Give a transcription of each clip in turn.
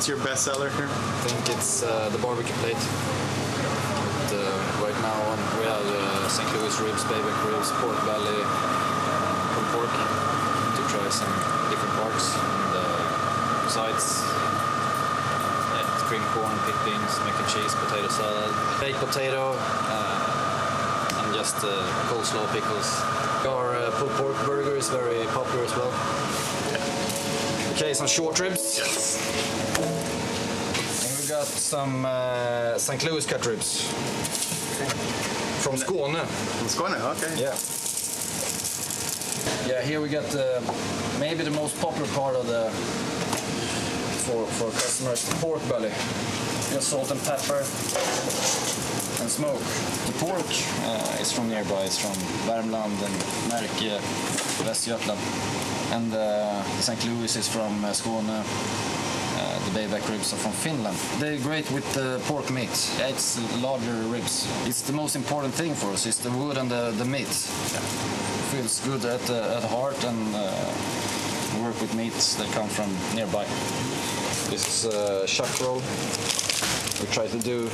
What's your best seller here? I think it's the barbecue plate. Right now we have St. Louis ribs, BBQ ribs, Porkbelly, pulled pork to try some different parts. And sides, cream corn, picked beans, mac and cheese, potato salad, baked potato, and just coleslaw pickles. Our pulled pork burger is very popular as well. Okay, some short ribs. Yes. And we got some St. Louis Cut ribs. Okay. From Skåne. From Skåne, okay. Yeah. Yeah, here we got maybe the most popular part of the for customers, the pork belly. Just salt and pepper and smoke. The pork is from nearby. It's from Värmland and Närke, Västgötland. And St. Louis is from Skåne. The BBQ ribs are from Finland. They're great with the pork meat. It's larger ribs. It's the most important thing for us. It's the wood and the meat. Yeah. Feels good at the heart, and work with meats that come from nearby. This is chuck roll. We try to do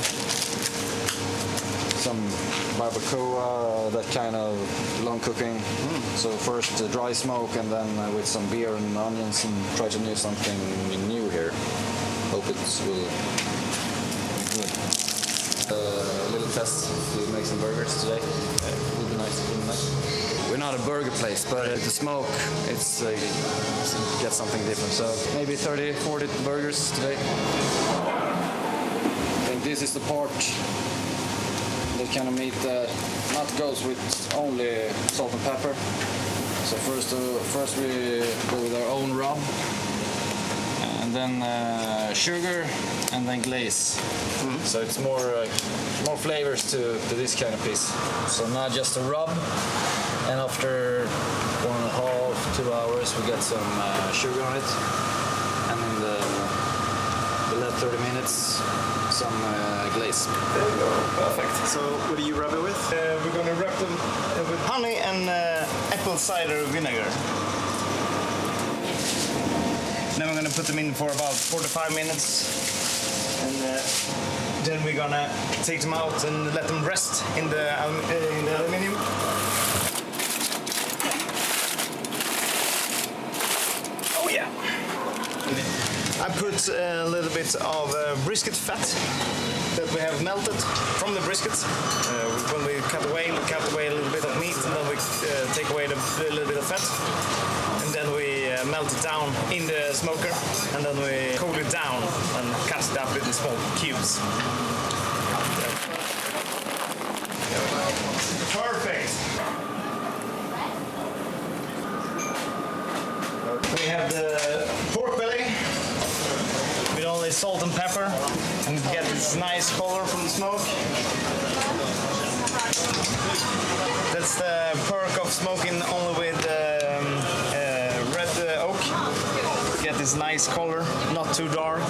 some barbacoa, that kind of long cooking. So first dry smoke, and then with some beer and onions, and try to do something new here. Hope it will be good. A little test to make some burgers today. It will be nice. We're not a burger place, but the smoke, it's get something different. So maybe 30, 40 burgers today. I think this is the part that kind of meat that not goes with only salt and pepper. So first we go with our own rub, and then sugar, and then glaze. So it's more flavors to this kind of piece. So not just a rub, and after 1.5, 2 hours we get some sugar on it, and in the last 30 minutes some glaze. There you go, perfect. So what do you rub it with? We're gonna rub them with honey and apple cider vinegar. Then we're gonna put them in for about 4 to 5 minutes, and then we're gonna take them out and let them rest in the aluminium. Oh yeah! I put a little bit of brisket fat that we have melted from the brisket. When we cut away a little bit of meat, and then we take away a little bit of fat. And then we melt it down in the smoker, and then we cool it down and cut it up in small cubes. Perfect! We have the pork belly with only salt and pepper, and get this nice color from the smoke. That's the perk of smoking only with red oak. Get this nice color, not too dark.